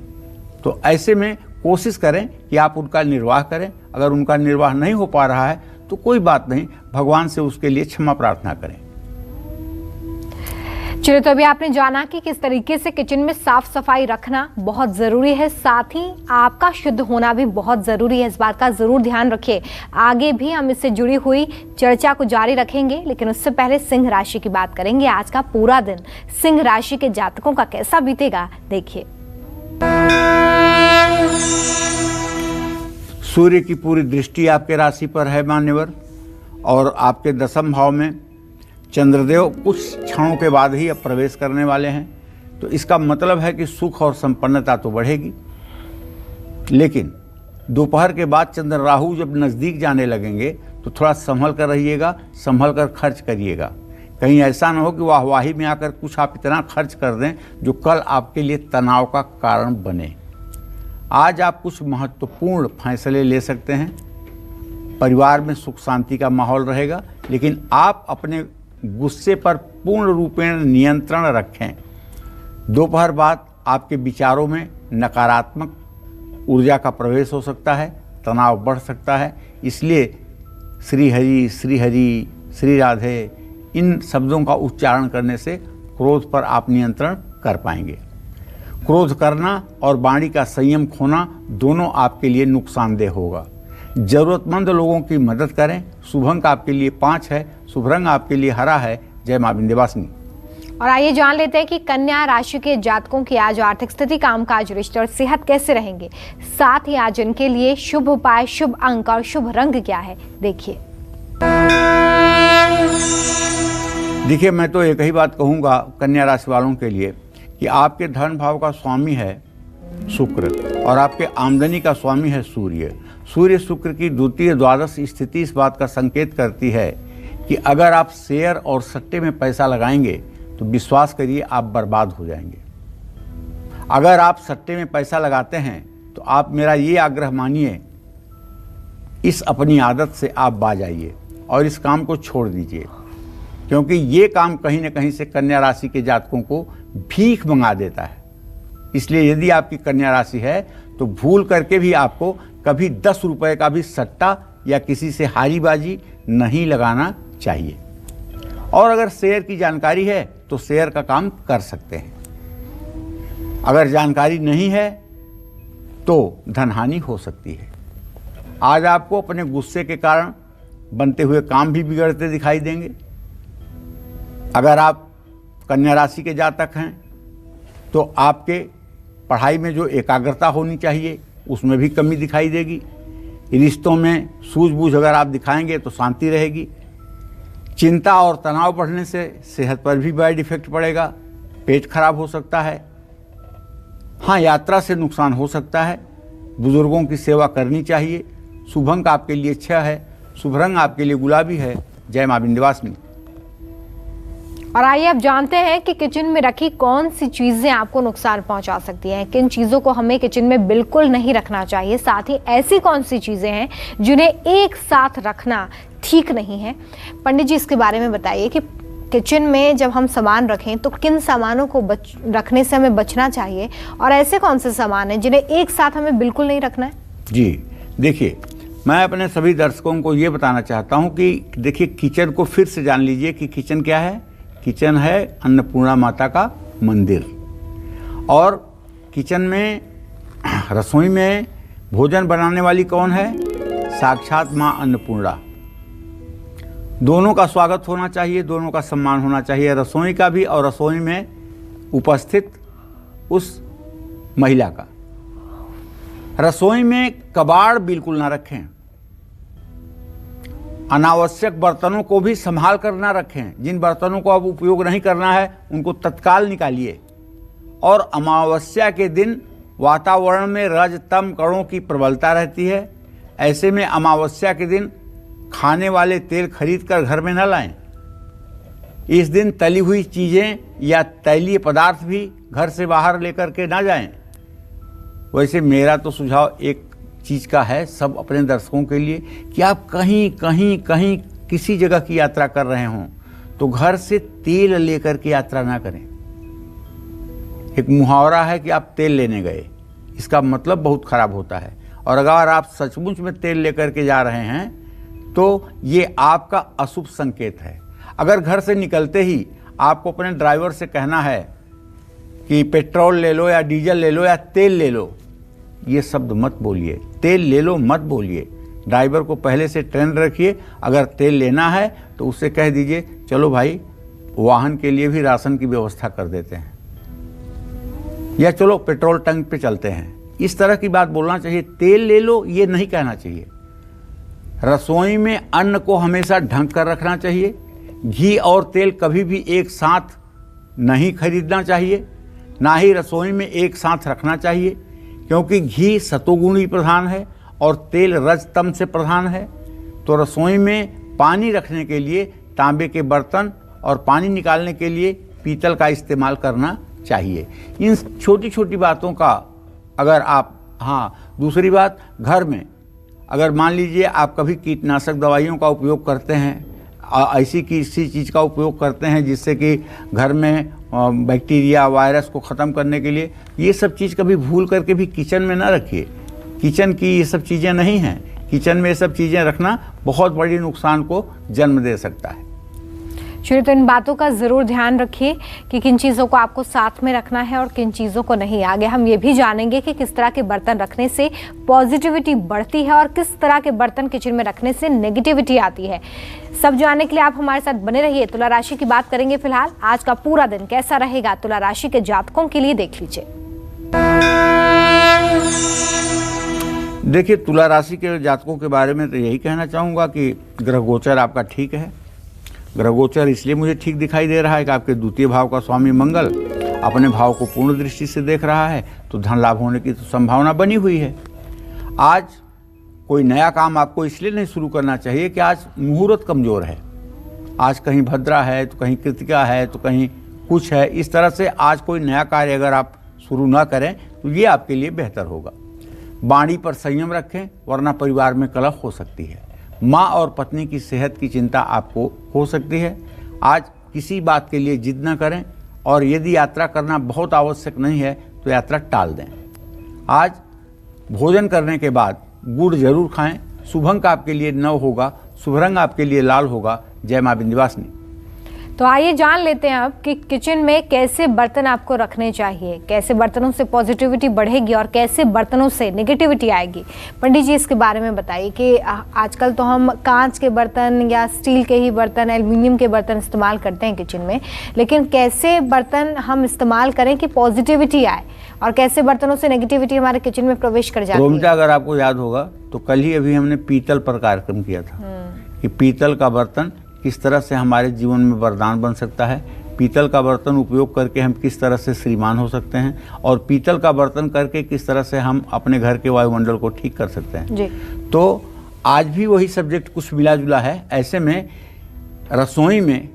तो ऐसे में कोशिश करें कि आप उनका निर्वाह करें। अगर उनका निर्वाह नहीं हो पा रहा है तो कोई बात नहीं, भगवान से उसके लिए क्षमा प्रार्थना करें। चलिए, तो अभी आपने जाना कि किस तरीके से किचन में साफ सफाई रखना बहुत ज़रूरी है, साथ ही आपका शुद्ध होना भी बहुत ज़रूरी है। इस बात का ज़रूर ध्यान रखिए। आगे भी हम इससे जुड़ी हुई चर्चा को जारी रखेंगे, लेकिन उससे पहले सिंह राशि की बात करेंगे। आज का पूरा दिन सिंह राशि के जातकों का कैसा बीतेगा, देखिए। सूर्य की पूरी दृष्टि आपके राशि पर है मान्यवर, और आपके 10वें भाव में चंद्रदेव कुछ क्षणों के बाद ही अब प्रवेश करने वाले हैं। तो इसका मतलब है कि सुख और संपन्नता तो बढ़ेगी, लेकिन दोपहर के बाद चंद्र राहु जब नज़दीक जाने लगेंगे तो थोड़ा संभल कर रहिएगा, संभल कर खर्च करिएगा। कहीं ऐसा ना हो कि वाहवाही में आकर कुछ आप इतना खर्च कर दें जो कल आपके लिए तनाव का कारण बने। आज आप कुछ महत्वपूर्ण फैसले ले सकते हैं। परिवार में सुख शांति का माहौल रहेगा, लेकिन आप अपने गुस्से पर पूर्ण रूपेण नियंत्रण रखें। दोपहर बाद आपके विचारों में नकारात्मक ऊर्जा का प्रवेश हो सकता है, तनाव बढ़ सकता है। इसलिए श्री हरि, श्री हरि, श्री राधे, इन शब्दों का उच्चारण करने से क्रोध पर आप नियंत्रण कर पाएंगे। क्रोध करना और वाणी का संयम खोना दोनों आपके लिए नुकसानदेह होगा। जरूरतमंद लोगों की मदद करें। शुभ अंक आपके लिए 5 है, शुभ रंग आपके लिए हरा है। जय मां विंध्यवासिनी। और आइए जान लेते हैं कि कन्या राशि के जातकों की आज आर्थिक स्थिति, कामकाज, रिश्ते और सेहत कैसे रहेंगे। साथ ही आज इनके लिए शुभ उपाय, शुभ अंक और शुभ रंग क्या है, देखिए। देखिए, मैं तो एक ही बात कहूँगा कन्या राशि वालों के लिए कि आपके धन भाव का स्वामी है शुक्र और आपके आमदनी का स्वामी है सूर्य। सूर्य शुक्र की द्वितीय द्वादश स्थिति इस बात का संकेत करती है कि अगर आप शेयर और सट्टे में पैसा लगाएंगे तो विश्वास करिए आप बर्बाद हो जाएंगे। अगर आप सट्टे में पैसा लगाते हैं तो आप मेरा ये आग्रह मानिए, इस अपनी आदत से आप बाज आइए और इस काम को छोड़ दीजिए, क्योंकि ये काम कहीं न कहीं से कन्या राशि के जातकों को भीख मंगा देता है। इसलिए यदि आपकी कन्या राशि है तो भूल करके भी आपको कभी 10 रुपए का भी सट्टा या किसी से हारी बाजी नहीं लगाना चाहिए। और अगर शेयर की जानकारी है तो शेयर का काम कर सकते हैं। अगर जानकारी नहीं है तो धनहानि हो सकती है। आज आपको अपने गुस्से के कारण बनते हुए काम भी बिगड़ते दिखाई देंगे। अगर आप कन्या राशि के जातक हैं तो आपके पढ़ाई में जो एकाग्रता होनी चाहिए उसमें भी कमी दिखाई देगी। रिश्तों में सूझबूझ अगर आप दिखाएंगे तो शांति रहेगी। चिंता और तनाव बढ़ने से सेहत पर भी बैड इफेक्ट पड़ेगा, पेट खराब हो सकता है। हाँ, यात्रा से नुकसान हो सकता है। बुजुर्गों की सेवा करनी चाहिए। शुभ अंक आपके लिए 6 है, शुभ रंग आपके लिए गुलाबी है। जय मां विंध्यवासिनी। और आइए अब जानते हैं कि किचन में रखी कौन सी चीजें आपको नुकसान पहुंचा सकती हैं, किन चीजों को हमें किचन में बिल्कुल नहीं रखना चाहिए। साथ ही ऐसी कौन सी चीजें हैं जिन्हें एक साथ रखना ठीक नहीं है। पंडित जी, इसके बारे में बताइए कि किचन में जब हम सामान रखें तो किन सामानों को रखने से हमें बचना चाहिए, और ऐसे कौन से सामान हैं जिन्हें एक साथ हमें बिल्कुल नहीं रखना है। जी देखिए, मैं अपने सभी दर्शकों को ये बताना चाहता हूँ कि देखिए, किचन को फिर से जान लीजिए कि किचन क्या है। किचन है अन्नपूर्णा माता का मंदिर, और किचन में, रसोई में भोजन बनाने वाली कौन है? साक्षात माँ अन्नपूर्णा। दोनों का स्वागत होना चाहिए, दोनों का सम्मान होना चाहिए, रसोई का भी और रसोई में उपस्थित उस महिला का। रसोई में कबाड़ बिल्कुल ना रखें। अनावश्यक बर्तनों को भी संभाल कर ना रखें। जिन बर्तनों को अब उपयोग नहीं करना है उनको तत्काल निकालिए। और अमावस्या के दिन वातावरण में रज तम कणों की प्रबलता रहती है। ऐसे में अमावस्या के दिन खाने वाले तेल खरीद कर घर में न लाएं। इस दिन तली हुई चीज़ें या तैलीय पदार्थ भी घर से बाहर लेकर के ना जाएं। वैसे मेरा तो सुझाव एक चीज़ का है सब अपने दर्शकों के लिए कि आप कहीं किसी जगह की यात्रा कर रहे हों तो घर से तेल लेकर के यात्रा ना करें। एक मुहावरा है कि आप तेल लेने गए, इसका मतलब बहुत खराब होता है। और अगर आप सचमुच में तेल लेकर के जा रहे हैं तो ये आपका अशुभ संकेत है। अगर घर से निकलते ही आपको अपने ड्राइवर से कहना है कि पेट्रोल ले लो या डीजल ले लो या तेल ले लो, ये शब्द मत बोलिए। तेल ले लो मत बोलिए। ड्राइवर को पहले से ट्रेन रखिए। अगर तेल लेना है तो उससे कह दीजिए चलो भाई वाहन के लिए भी राशन की व्यवस्था कर देते हैं, या चलो पेट्रोल टंक पे चलते हैं। इस तरह की बात बोलना चाहिए। तेल ले लो ये नहीं कहना चाहिए। रसोई में अन्न को हमेशा ढक कर रखना चाहिए। घी और तेल कभी भी एक साथ नहीं खरीदना चाहिए, ना ही रसोई में एक साथ रखना चाहिए, क्योंकि घी सतोगुणी प्रधान है और तेल रजतम से प्रधान है। तो रसोई में पानी रखने के लिए तांबे के बर्तन और पानी निकालने के लिए पीतल का इस्तेमाल करना चाहिए। इन छोटी छोटी बातों का अगर आप, हाँ दूसरी बात, घर में अगर मान लीजिए आप कभी कीटनाशक दवाइयों का उपयोग करते हैं, ऐसी किसी चीज़ का उपयोग करते हैं जिससे कि घर में बैक्टीरिया वायरस को ख़त्म करने के लिए, ये सब चीज़ कभी भूल करके भी किचन में ना रखिए। किचन की ये सब चीज़ें नहीं हैं। किचन में ये सब चीज़ें रखना बहुत बड़ी नुकसान को जन्म दे सकता है। चलिए, तो इन बातों का ज़रूर ध्यान रखिए कि किन चीज़ों को आपको साथ में रखना है और किन चीज़ों को नहीं। आगे हम ये भी जानेंगे कि किस तरह के बर्तन रखने से पॉजिटिविटी बढ़ती है और किस तरह के बर्तन किचन में रखने से नेगेटिविटी आती है। सब जानने के लिए आप हमारे साथ बने रहिए। तुला राशि की बात करेंगे फिलहाल। आज का पूरा दिन कैसा रहेगा तुला राशि के जातकों के लिए, देख लीजिए। देखिए, तुला राशि के जातकों के बारे में तो यही कहना चाहूँगा कि ग्रह गोचर आपका ठीक है। ग्रह गोचर इसलिए मुझे ठीक दिखाई दे रहा है कि आपके द्वितीय भाव का स्वामी मंगल अपने भाव को पूर्ण दृष्टि से देख रहा है, तो धन लाभ होने की तो संभावना बनी हुई है। आज कोई नया काम आपको इसलिए नहीं शुरू करना चाहिए कि आज मुहूर्त कमज़ोर है। आज कहीं भद्रा है तो कहीं कृतिका है तो कहीं कुछ है। इस तरह से आज कोई नया कार्य अगर आप शुरू ना करें तो ये आपके लिए बेहतर होगा। वाणी पर संयम रखें, वरना परिवार में कलह हो सकती है। माँ और पत्नी की सेहत की चिंता आपको हो सकती है। आज किसी बात के लिए जिद न करें, और यदि यात्रा करना बहुत आवश्यक नहीं है तो यात्रा टाल दें। आज भोजन करने के बाद गुड़ जरूर खाएं। शुभ अंक आपके लिए 9 होगा। शुभ रंग आपके लिए लाल होगा। जय मां विंध्यवासिनी। तो आइए जान लेते हैं अब कि किचन में कैसे बर्तन आपको रखने चाहिए, कैसे बर्तनों से पॉजिटिविटी बढ़ेगी और कैसे बर्तनों से नेगेटिविटी आएगी। पंडित जी, इसके बारे में बताइए कि आजकल तो हम कांच के बर्तन या स्टील के ही बर्तन, एल्युमिनियम के बर्तन इस्तेमाल करते हैं किचन में, लेकिन कैसे बर्तन हम इस्तेमाल करें कि पॉजिटिविटी आए और कैसे बर्तनों से नेगेटिविटी हमारे किचन में प्रवेश कर जाती है। अगर आपको याद होगा तो कल ही अभी हमने पीतल पर कार्यक्रम किया था कि पीतल का बर्तन किस तरह से हमारे जीवन में वरदान बन सकता है, पीतल का बर्तन उपयोग करके हम किस तरह से श्रीमान हो सकते हैं, और पीतल का बर्तन करके किस तरह से हम अपने घर के वायुमंडल को ठीक कर सकते हैं जी। तो आज भी वही सब्जेक्ट कुछ मिला जुला है। ऐसे में रसोई में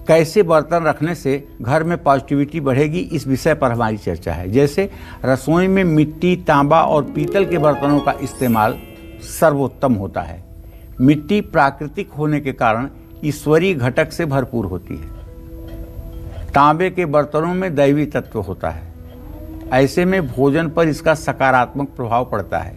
कैसे बर्तन रखने से घर में पॉजिटिविटी बढ़ेगी, इस विषय पर हमारी चर्चा है। जैसे रसोई में मिट्टी, तांबा और पीतल के बर्तनों का इस्तेमाल सर्वोत्तम होता है। मिट्टी प्राकृतिक होने के कारण ईश्वरीय घटक से भरपूर होती है। तांबे के बर्तनों में दैवी तत्व होता है। ऐसे में भोजन पर इसका सकारात्मक प्रभाव पड़ता है।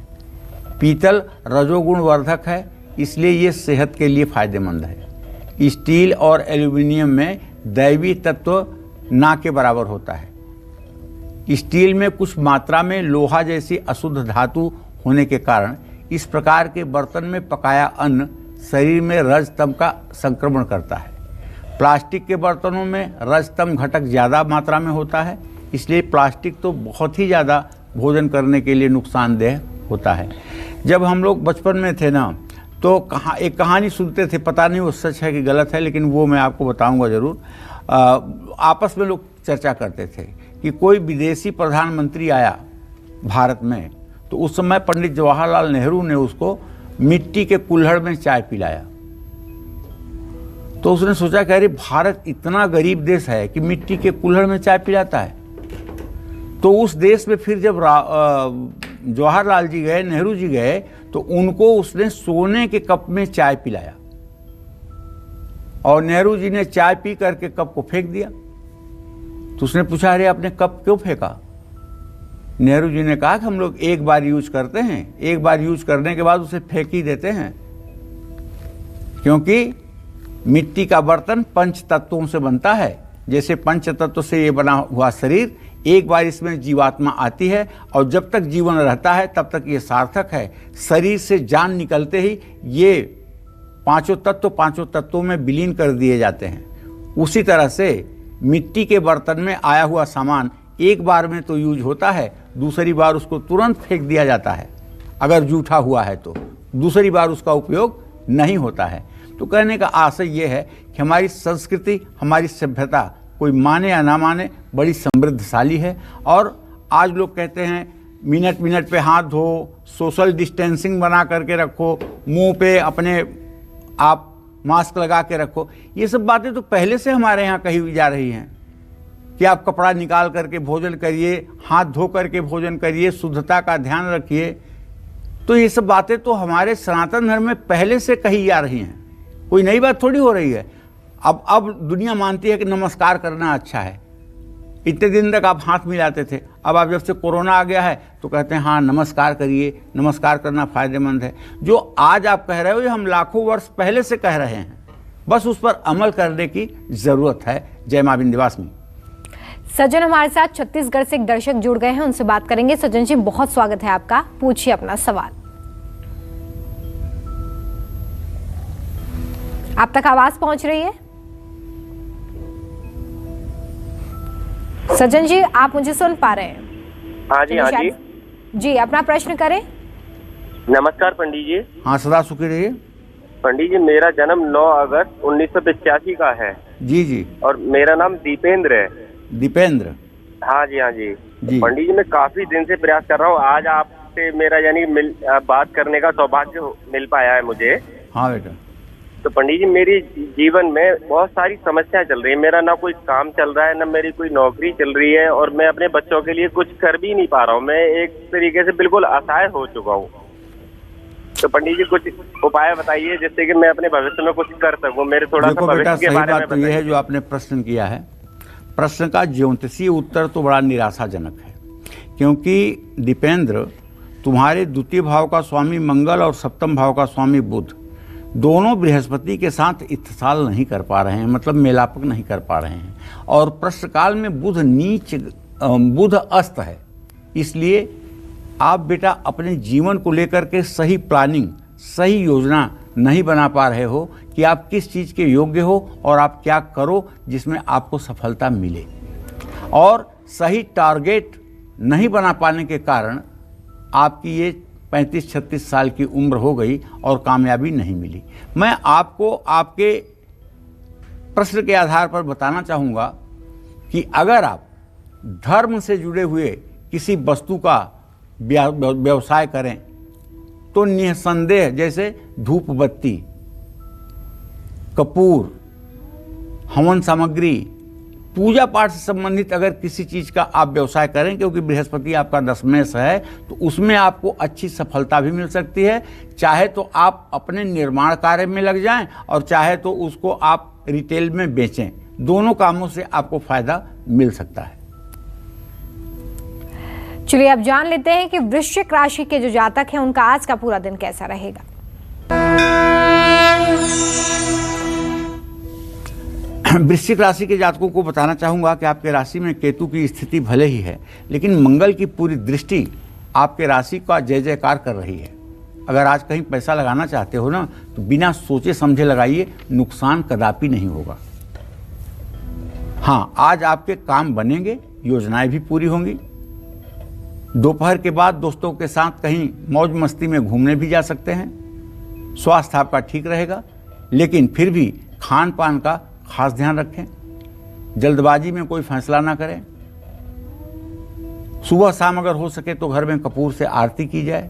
पीतल रजोगुण वर्धक है, इसलिए ये सेहत के लिए फायदेमंद है। स्टील और एल्यूमिनियम में दैवी तत्व ना के बराबर होता है। स्टील में कुछ मात्रा में लोहा जैसी अशुद्ध धातु होने के कारण इस प्रकार के बर्तन में पकाया अन्न शरीर में रजतम का संक्रमण करता है। प्लास्टिक के बर्तनों में रजतम घटक ज़्यादा मात्रा में होता है, इसलिए प्लास्टिक तो बहुत ही ज़्यादा भोजन करने के लिए नुकसानदेह होता है। जब हम लोग बचपन में थे ना, तो एक कहानी सुनते थे, पता नहीं वो सच है कि गलत है, लेकिन वो मैं आपको बताऊंगा ज़रूर। आपस में लोग चर्चा करते थे कि कोई विदेशी प्रधानमंत्री आया भारत में, तो उस समय पंडित जवाहरलाल नेहरू ने उसको मिट्टी के कुल्हड़ में चाय पिलाया। तो उसने सोचा कि अरे भारत इतना गरीब देश है कि मिट्टी के कुल्हड़ में चाय पिलाता है। तो उस देश में फिर जब जवाहरलाल जी गए, नेहरू जी गए, तो उनको उसने सोने के कप में चाय पिलाया और नेहरू जी ने चाय पी करके कप को फेंक दिया। तो उसने पूछा, अरे आपने कप क्यों फेंका? नेहरू जी ने कहा कि हम लोग एक बार यूज करते हैं, एक बार यूज करने के बाद उसे फेंक ही देते हैं, क्योंकि मिट्टी का बर्तन पंच तत्वों से बनता है, जैसे पंच तत्व से ये बना हुआ शरीर, एक बार इसमें जीवात्मा आती है और जब तक जीवन रहता है तब तक ये सार्थक है। शरीर से जान निकलते ही ये पांचों तत्वों में विलीन कर दिए जाते हैं। उसी तरह से मिट्टी के बर्तन में आया हुआ सामान एक बार में तो यूज होता है, दूसरी बार उसको तुरंत फेंक दिया जाता है। अगर जूठा हुआ है तो दूसरी बार उसका उपयोग नहीं होता है। तो कहने का आशय ये है कि हमारी संस्कृति, हमारी सभ्यता, कोई माने या ना माने, बड़ी समृद्धशाली है। और आज लोग कहते हैं मिनट मिनट पे हाथ धो, सोशल डिस्टेंसिंग बना करके रखो, मुंह पे अपने आप मास्क लगा के रखो। ये सब बातें तो पहले से हमारे यहाँ कही जा रही हैं कि आप कपड़ा निकाल करके भोजन करिए, हाथ धो करके भोजन करिए, शुद्धता का ध्यान रखिए। तो ये सब बातें तो हमारे सनातन धर्म में पहले से कही जा रही हैं, कोई नई बात थोड़ी हो रही है। अब दुनिया मानती है कि नमस्कार करना अच्छा है। इतने दिन तक आप हाथ मिलाते थे, अब आप जब से कोरोना आ गया है तो कहते हैं हाँ नमस्कार करिए, नमस्कार करना फायदेमंद है। जो आज आप कह रहे हो ये हम लाखों वर्ष पहले से कह रहे हैं, बस उस पर अमल करने की जरूरत है। जय मां विंध्यवासिनी। सज्जन हमारे साथ छत्तीसगढ़ से एक दर्शक जुड़ गए हैं, उनसे बात करेंगे। सज्जन जी बहुत स्वागत है आपका, पूछिए अपना सवाल। आप तक आवाज पहुंच रही है? सज्जन जी आप मुझे सुन पा रहे हैं? हाँ जी, हाँ जी जी, अपना प्रश्न करें। नमस्कार पंडित जी। हाँ सदा सुखी रहिए। पंडित जी मेरा जन्म 9 अगस्त 1985 का है। जी जी। और मेरा नाम दीपेंद्र है। दीपेंद्र? हाँ जी, हाँ जी। जी। पंडित जी मैं काफी दिन से प्रयास कर रहा हूँ, आज आपसे मेरा यानी बात करने का सौभाग्य मिल पाया है मुझे। हाँ बेटा। तो पंडित जी मेरी जीवन में बहुत सारी समस्याएं चल रही है। मेरा ना कोई काम चल रहा है, ना मेरी कोई नौकरी चल रही है, और मैं अपने बच्चों के लिए कुछ कर भी नहीं पा रहा हूँ। मैं एक तरीके से बिल्कुल असहाय हो चुका हूँ। तो पंडित जी कुछ उपाय बताइए जिससे कि मैं अपने भविष्य में कुछ कर सकूं। मेरे थोड़ा सा भविष्य के बारे में बात तो ये है जो आपने प्रश्न किया है। प्रश्न का ज्योतिषीय उत्तर तो बड़ा निराशाजनक है, क्योंकि दीपेंद्र तुम्हारे द्वितीय भाव का स्वामी मंगल और सप्तम भाव का स्वामी बुध दोनों बृहस्पति के साथ इत्तेसाल नहीं कर पा रहे हैं, मतलब मेलापक नहीं कर पा रहे हैं। और प्रश्न काल में बुध अस्त है। इसलिए आप बेटा अपने जीवन को लेकर के सही प्लानिंग, सही योजना नहीं बना पा रहे हो कि आप किस चीज़ के योग्य हो और आप क्या करो जिसमें आपको सफलता मिले। और सही टारगेट नहीं बना पाने के कारण आपकी ये 35-36 साल की उम्र हो गई और कामयाबी नहीं मिली। मैं आपको आपके प्रश्न के आधार पर बताना चाहूँगा कि अगर आप धर्म से जुड़े हुए किसी वस्तु का व्यवसाय करें तो निसंदेह जैसे धूप बत्ती, कपूर, हवन सामग्री, पूजा पाठ से संबंधित अगर किसी चीज़ का आप व्यवसाय करें, क्योंकि बृहस्पति आपका दशमेश है, तो उसमें आपको अच्छी सफलता भी मिल सकती है। चाहे तो आप अपने निर्माण कार्य में लग जाएं और चाहे तो उसको आप रिटेल में बेचें, दोनों कामों से आपको फायदा मिल सकता है। चलिए अब जान लेते हैं कि वृश्चिक राशि के जो जातक हैं उनका आज का पूरा दिन कैसा रहेगा। वृश्चिक राशि के जातकों को बताना चाहूंगा कि आपके राशि में केतु की स्थिति भले ही है, लेकिन मंगल की पूरी दृष्टि आपके राशि का जय जयकार कर रही है। अगर आज कहीं पैसा लगाना चाहते हो ना तो बिना सोचे समझे लगाइए, नुकसान कदापि नहीं होगा। हाँ, आज आपके काम बनेंगे, योजनाएं भी पूरी होंगी। दोपहर के बाद दोस्तों के साथ कहीं मौज मस्ती में घूमने भी जा सकते हैं। स्वास्थ्य आपका ठीक रहेगा, लेकिन फिर भी खान पान का खास ध्यान रखें। जल्दबाजी में कोई फैसला ना करें। सुबह शाम अगर हो सके तो घर में कपूर से आरती की जाए।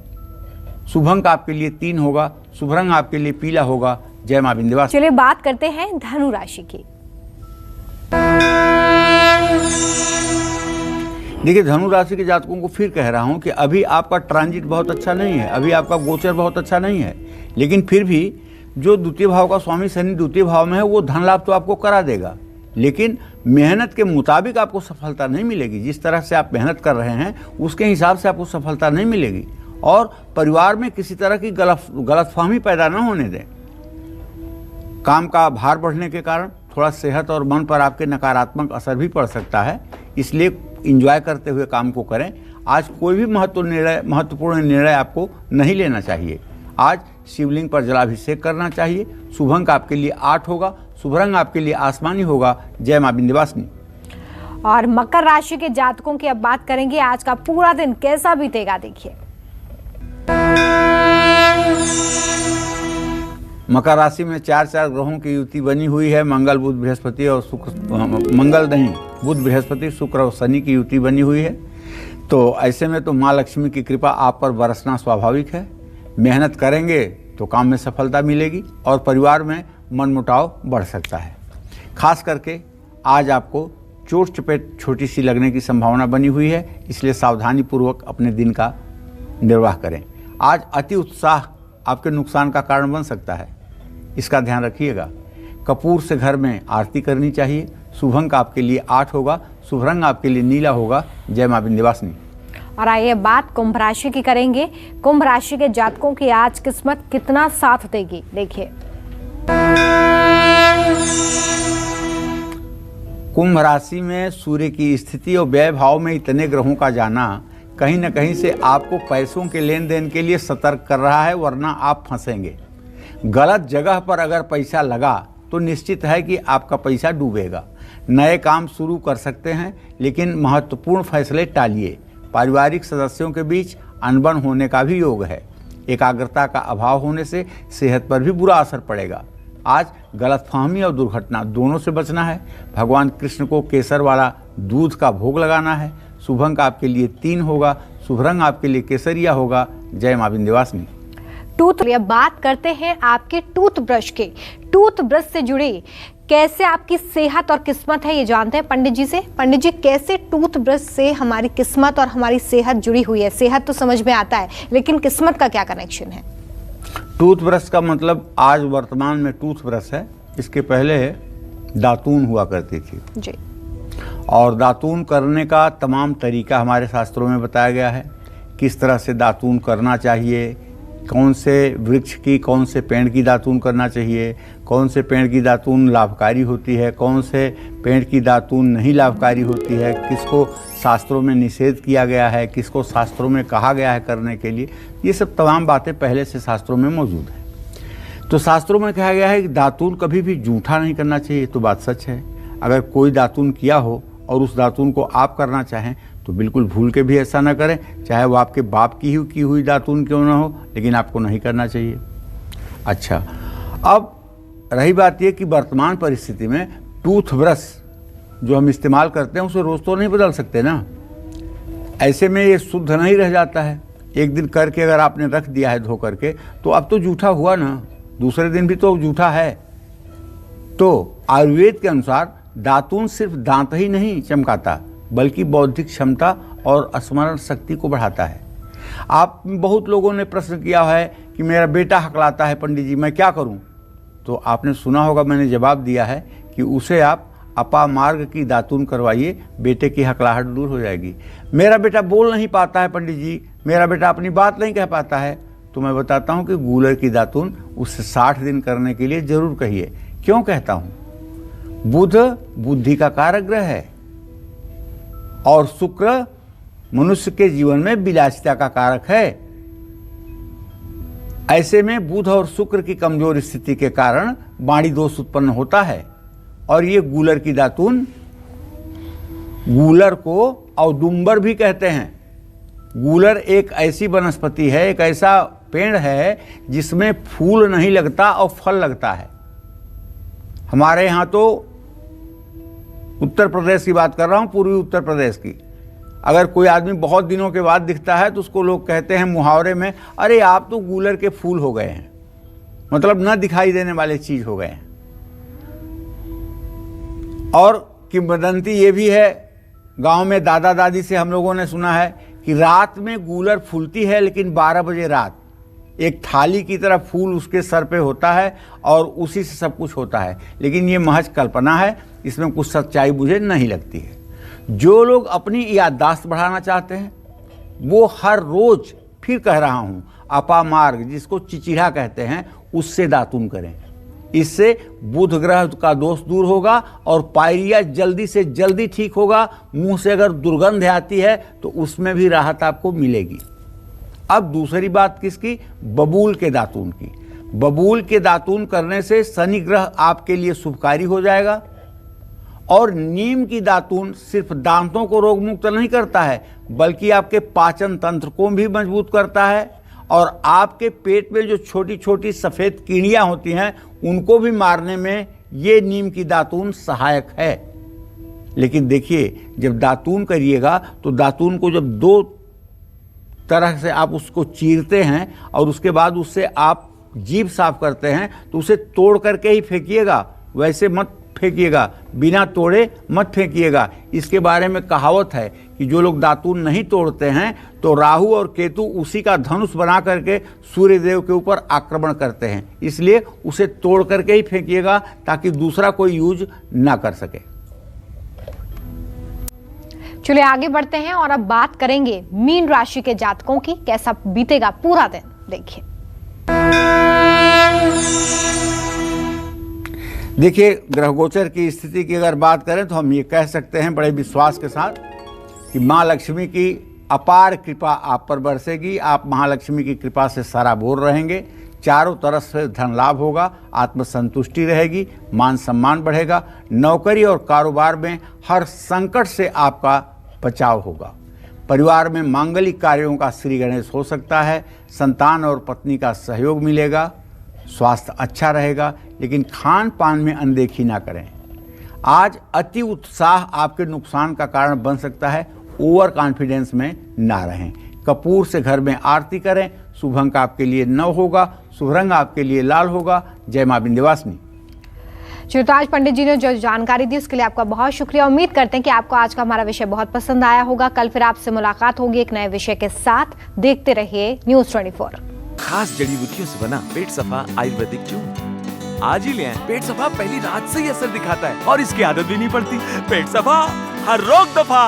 शुभ अंक आपके लिए 3 होगा, शुभ रंग आपके लिए पीला होगा। जय मां विंध्यवासिनी। चलिए बात करते हैं धनु राशि की। देखिए, धनु राशि के जातकों को फिर कह रहा हूं कि अभी आपका ट्रांजिट बहुत अच्छा नहीं है, अभी आपका गोचर बहुत अच्छा नहीं है, लेकिन फिर भी जो द्वितीय भाव का स्वामी शनि द्वितीय भाव में है वो धन लाभ तो आपको करा देगा, लेकिन मेहनत के मुताबिक आपको सफलता नहीं मिलेगी। जिस तरह से आप मेहनत कर रहे हैं उसके हिसाब से आपको सफलता नहीं मिलेगी। और परिवार में किसी तरह की गलतफहमी पैदा न होने दें। काम का भार बढ़ने के कारण थोड़ा सेहत और मन पर आपके नकारात्मक असर भी पड़ सकता है, इसलिए एंजॉय करते हुए काम को करें। आज कोई भी महत्वपूर्ण निर्णय आपको नहीं लेना चाहिए। आज शिवलिंग पर जलाभिषेक करना चाहिए। शुभ अंक आपके लिए 8 होगा, शुभ रंग आपके लिए आसमानी होगा। जय मां विंध्यवासिनी। और मकर राशि के जातकों की अब बात करेंगे, आज का पूरा दिन कैसा बीतेगा देखिए। मकर राशि में 4 ग्रहों की युति बनी हुई है। मंगल बुध बृहस्पति और बुध बृहस्पति शुक्र और शनि की युति बनी हुई है। तो ऐसे में तो माँ लक्ष्मी की कृपा आप पर बरसना स्वाभाविक है। मेहनत करेंगे तो काम में सफलता मिलेगी और परिवार में मनमुटाव बढ़ सकता है। खास करके आज आपको चोट चपेट छोटी सी लगने की संभावना बनी हुई है, इसलिए सावधानी पूर्वक अपने दिन का निर्वाह करें। आज अति उत्साह आपके नुकसान का कारण बन सकता है, इसका ध्यान रखिएगा। कपूर से घर में आरती करनी चाहिए। शुभ अंक आपके लिए 8 होगा, शुभ रंग आपके लिए नीला होगा। जय मां विंध्यवासिनी। और आइए बात कुंभ राशि की करेंगे। कुंभ राशि के जातकों की आज किस्मत कितना साथ देगी देखिए। कुंभ राशि में सूर्य की स्थिति और व्यय भाव में इतने ग्रहों का जाना कहीं न कहीं से आपको पैसों के लेन देन के लिए सतर्क कर रहा है, वरना आप फंसेंगे। गलत जगह पर अगर पैसा लगा तो निश्चित है कि आपका पैसा डूबेगा। नए काम शुरू कर सकते हैं, लेकिन महत्वपूर्ण फैसले टालिए। पारिवारिक सदस्यों के बीच अनबन होने का भी योग है। एकाग्रता का अभाव होने से सेहत पर भी बुरा असर पड़ेगा। आज गलतफहमी और दुर्घटना दोनों से बचना है। भगवान कृष्ण को केसर वाला दूध का भोग लगाना है। शुभ अंक आपके लिए 3 होगा, शुभ रंग आपके लिए केसरिया होगा। जय मां विंध्यवासिनी। बात करते हैं आपके टूथब्रश के। टूथब्रश से जुड़े कैसे आपकी सेहत और किस्मत है, ये जानते हैं पंडित जी से। पंडित जी, कैसे टूथब्रश से हमारी किस्मत और हमारी सेहत जुड़ी हुई है? सेहत तो समझ में आता है, लेकिन किस्मत का क्या कनेक्शन है? टूथब्रश का मतलब आज वर्तमान में टूथब्रश है, इसके पहले दातून हुआ करती थी जी। और दातून करने का तमाम तरीका हमारे शास्त्रों में बताया गया है। किस तरह से दातून करना चाहिए, कौन से वृक्ष की, कौन से पेड़ की दातून करना चाहिए, कौन से पेड़ की दातून लाभकारी होती है, कौन से पेड़ की दातून नहीं लाभकारी होती है, किसको शास्त्रों में निषेध किया गया है, किसको शास्त्रों में कहा गया है करने के लिए। ये सब तमाम बातें पहले से शास्त्रों में मौजूद हैं। तो शास्त्रों में कहा गया है कि दातून कभी भी जूठा नहीं करना चाहिए। तो बात सच है। अगर कोई दातून किया हो और उस दातून को आप करना चाहें तो बिल्कुल भूल के भी ऐसा ना करें, चाहे वो आपके बाप की हुई दातून क्यों ना हो, लेकिन आपको नहीं करना चाहिए। अच्छा, अब रही बात ये कि वर्तमान परिस्थिति में टूथब्रश जो हम इस्तेमाल करते हैं उसे रोज़ तो नहीं बदल सकते ना। ऐसे में ये शुद्ध नहीं रह जाता है। एक दिन करके अगर आपने रख दिया है धो करके, तो अब तो जूठा हुआ ना, दूसरे दिन भी तो जूठा है। तो आयुर्वेद के अनुसार दातून सिर्फ दांत ही नहीं चमकाता, बल्कि बौद्धिक क्षमता और स्मरण शक्ति को बढ़ाता है। आप बहुत लोगों ने प्रश्न किया है कि मेरा बेटा हकलाता है पंडित जी, मैं क्या करूं? तो आपने सुना होगा, मैंने जवाब दिया है कि उसे आप अपामार्ग की दातून करवाइए, बेटे की हकलाहट दूर हो जाएगी। मेरा बेटा बोल नहीं पाता है पंडित जी, मेरा बेटा अपनी बात नहीं कह पाता है, तो मैं बताता हूं कि गूलर की दातून उससे 60 दिन करने के लिए जरूर कहिए। क्यों कहता हूं? बुध बुद्धि का कारक ग्रह है और शुक्र मनुष्य के जीवन में विलासिता का कारक है। ऐसे में बुध और शुक्र की कमजोर स्थिति के कारण वाणी दोष उत्पन्न होता है। और ये गूलर की दातून, गूलर को औदुंबर भी कहते हैं। गूलर एक ऐसी वनस्पति है, एक ऐसा पेड़ है जिसमें फूल नहीं लगता और फल लगता है। हमारे यहाँ तो उत्तर प्रदेश की बात कर रहा हूँ, पूर्वी उत्तर प्रदेश की, अगर कोई आदमी बहुत दिनों के बाद दिखता है तो उसको लोग कहते हैं मुहावरे में, अरे आप तो गूलर के फूल हो गए हैं, मतलब न दिखाई देने वाले चीज हो गए हैं। और किंवदंती ये भी है, गांव में दादा दादी से हम लोगों ने सुना है कि रात में गूलर फूलती है, लेकिन 12 बजे रात एक थाली की तरह फूल उसके सर पे होता है और उसी से सब कुछ होता है। लेकिन ये महज कल्पना है, इसमें कुछ सच्चाई मुझे नहीं लगती है। जो लोग अपनी याददाश्त बढ़ाना चाहते हैं वो हर रोज, फिर कह रहा हूं, अपामार्ग जिसको चिचिड़ा कहते हैं, उससे दातून करें। इससे बुध ग्रह का दोष दूर होगा और पायरिया जल्दी से जल्दी ठीक होगा। मुंह से अगर दुर्गंध आती है तो उसमें भी राहत आपको मिलेगी। अब दूसरी बात किसकी? बबूल के दातून की। बबूल के दातून करने से शनि ग्रह आपके लिए शुभकारी हो जाएगा। और नीम की दातून सिर्फ दांतों को रोग मुक्त नहीं करता है, बल्कि आपके पाचन तंत्र को भी मजबूत करता है और आपके पेट में जो छोटी छोटी सफ़ेद कीड़ियाँ होती हैं उनको भी मारने में ये नीम की दातून सहायक है। लेकिन देखिए, जब दातून करिएगा तो दातून को जब दो तरह से आप उसको चीरते हैं और उसके बाद उससे आप जीभ साफ करते हैं तो उसे तोड़ करके ही फेंकिएगा, वैसे मत फेंकिएगा, बिना तोड़े मत फेंकिएगा। इसके बारे में कहावत है कि जो लोग दातून नहीं तोड़ते हैं तो राहु और केतु उसी का धनुष बना करके सूर्य देव के ऊपर आक्रमण करते हैं, इसलिए उसे तोड़ करके ही फेंकिएगा ताकि दूसरा कोई यूज ना कर सके। चलिए आगे बढ़ते हैं और अब बात करेंगे मीन राशि के जातकों की, कैसा बीतेगा पूरा दिन। देखिए, ग्रह गोचर की स्थिति की अगर बात करें तो हम ये कह सकते हैं बड़े विश्वास के साथ कि माँ लक्ष्मी की अपार कृपा आप पर बरसेगी। आप महालक्ष्मी की कृपा से सराबोर रहेंगे, चारों तरफ से धन लाभ होगा, आत्मसंतुष्टि रहेगी, मान सम्मान बढ़ेगा, नौकरी और कारोबार में हर संकट से आपका बचाव होगा। परिवार में मांगलिक कार्यों का श्री गणेश हो सकता है, संतान और पत्नी का सहयोग मिलेगा, स्वास्थ्य अच्छा रहेगा, लेकिन खान पान में अनदेखी ना करें। आज अति उत्साह आपके नुकसान का कारण बन सकता है, ओवर कॉन्फिडेंस में ना रहें। कपूर से घर में आरती करें। शुभ अंक आपके लिए 9 होगा, शुभ रंग आपके लिए लाल होगा। जय मां विंध्यवासिनी। तो आज पंडित जी ने जो जानकारी दी उसके लिए आपका बहुत शुक्रिया। उम्मीद करते हैं कि आपको आज का हमारा विषय बहुत पसंद आया होगा। कल फिर आपसे मुलाकात होगी एक नए विषय के साथ। देखते रहिए न्यूज़ 24। खास जड़ी बूटियों से बना पेट सफा आयुर्वेदिक चूर्ण आज ही ले आएं। पेट सफा पहली रात से ही असर दिखाता है और इसकी आदत भी नहीं पड़ती। पेट सफा हर रोग दफा।